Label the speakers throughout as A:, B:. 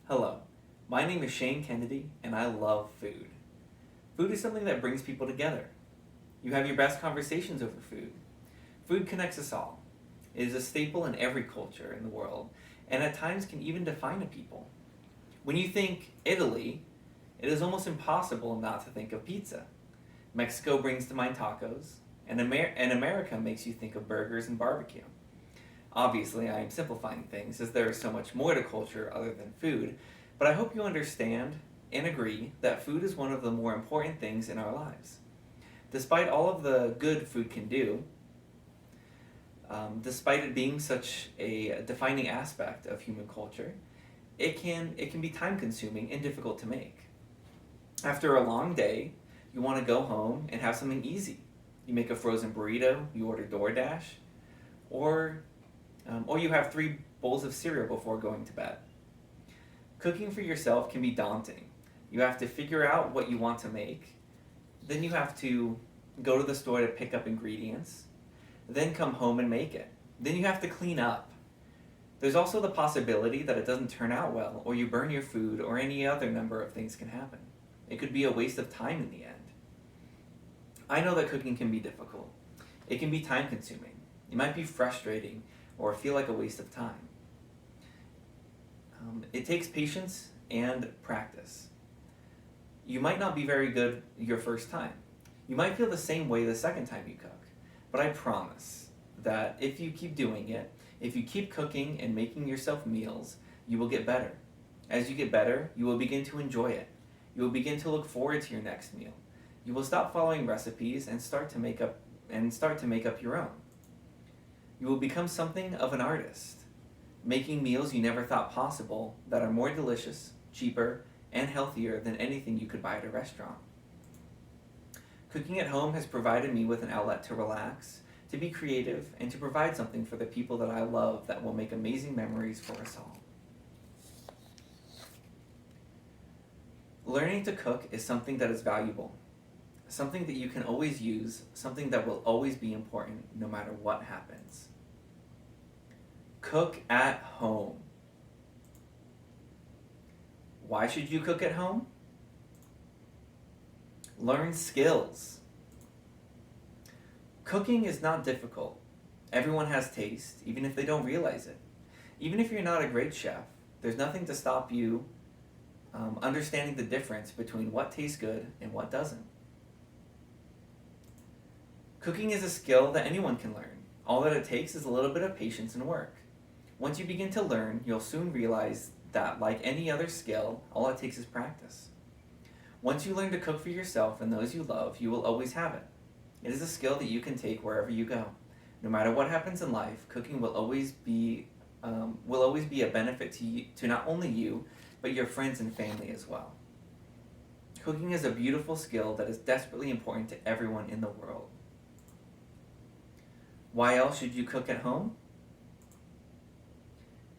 A: Hello, my name is Shane Kennedy and I love food. Food is something that brings people together. You have your best conversations over food. Food connects us all. It is a staple in every culture in the world and at times can even define a people. When you think Italy, it is almost impossible not to think of pizza. Mexico brings to mind tacos, and America makes you think of burgers and barbecue. Obviously, I am simplifying things as there is so much more to culture other than food, but I hope you understand and agree that food is one of the more important things in our lives. Despite all of the good food can do, despite it being such a defining aspect of human culture, it can be time consuming and difficult to make. After a long day, you want to go home and have something easy. You make a frozen burrito, you order DoorDash, or or you have 3 bowls of cereal before going to bed. Cooking for yourself can be daunting. You have to figure out what you want to make, then you have to go to the store to pick up ingredients, then come home and make it. Then you have to clean up. There's also the possibility that it doesn't turn out well, or you burn your food, or any other number of things can happen. It could be a waste of time in the end. I know that cooking can be difficult. It can be time consuming. It might be frustrating or feel like a waste of time. It takes patience and practice. You might not be very good your first time. You might feel the same way the second time you cook. But I promise that if you keep doing it, if you keep cooking and making yourself meals, you will get better. As you get better, you will begin to enjoy it. You will begin to look forward to your next meal. You will stop following recipes and start to make up your own. You will become something of an artist, making meals you never thought possible that are more delicious, cheaper, and healthier than anything you could buy at a restaurant. Cooking at home has provided me with an outlet to relax, to be creative, and to provide something for the people that I love that will make amazing memories for us all. Learning to cook is something that is valuable, something that you can always use, something that will always be important no matter what happens. Cook at home. Why should you cook at home? Learn skills. Cooking is not difficult. Everyone has taste, even if they don't realize it. Even if you're not a great chef, there's nothing to stop you understanding the difference between what tastes good and what doesn't. Cooking is a skill that anyone can learn. All that it takes is a little bit of patience and work. Once you begin to learn, you'll soon realize that, like any other skill, all it takes is practice. Once you learn to cook for yourself and those you love, you will always have it. It is a skill that you can take wherever you go. No matter what happens in life, cooking will always be a benefit to not only you, but your friends and family as well. Cooking is a beautiful skill that is desperately important to everyone in the world. Why else should you cook at home?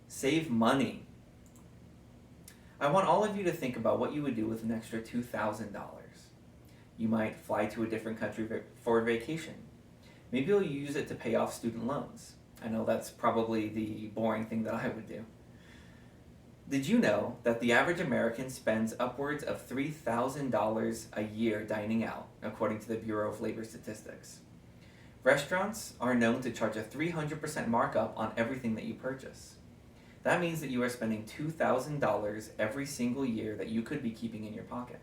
A: Save money. I want all of you to think about what you would do with an extra $2,000. You might fly to a different country for a vacation. Maybe you'll use it to pay off student loans. I know that's probably the boring thing that I would do. Did you know that the average American spends upwards of $3,000 a year dining out, according to the Bureau of Labor Statistics? Restaurants are known to charge a 300% markup on everything that you purchase. That means that you are spending $2,000 every single year that you could be keeping in your pocket.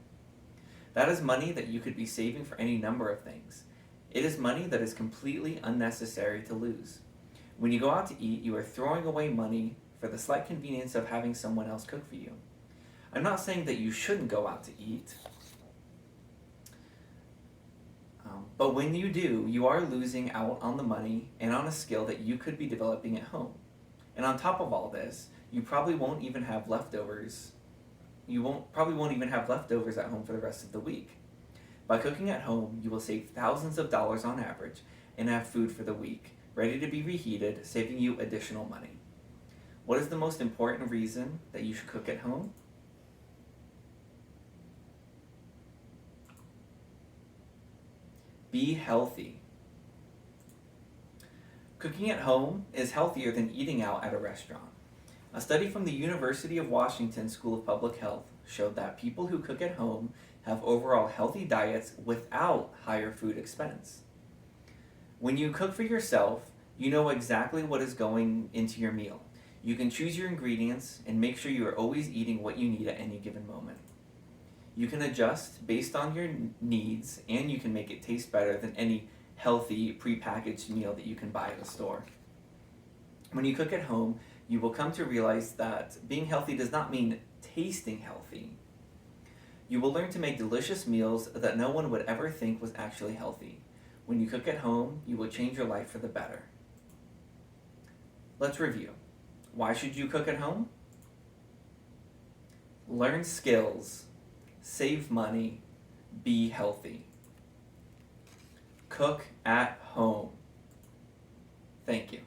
A: That is money that you could be saving for any number of things. It is money that is completely unnecessary to lose. When you go out to eat, you are throwing away money for the slight convenience of having someone else cook for you. I'm not saying that you shouldn't go out to eat, but when you do, you are losing out on the money and on a skill that you could be developing at home. And on top of all this, you probably won't even have leftovers. Probably won't even have leftovers at home for the rest of the week. By cooking at home, you will save thousands of dollars on average and have food for the week, ready to be reheated, saving you additional money. What is the most important reason that you should cook at home? Be healthy. Cooking at home is healthier than eating out at a restaurant. A study from the University of Washington School of Public Health showed that people who cook at home have overall healthy diets without higher food expense. When you cook for yourself, you know exactly what is going into your meal. You can choose your ingredients and make sure you are always eating what you need at any given moment. You can adjust based on your needs, and you can make it taste better than any healthy prepackaged meal that you can buy at a store. When you cook at home, you will come to realize that being healthy does not mean tasting healthy. You will learn to make delicious meals that no one would ever think was actually healthy. When you cook at home, you will change your life for the better. Let's review. Why should you cook at home? Learn skills, save money, be healthy. Cook at home. Thank you.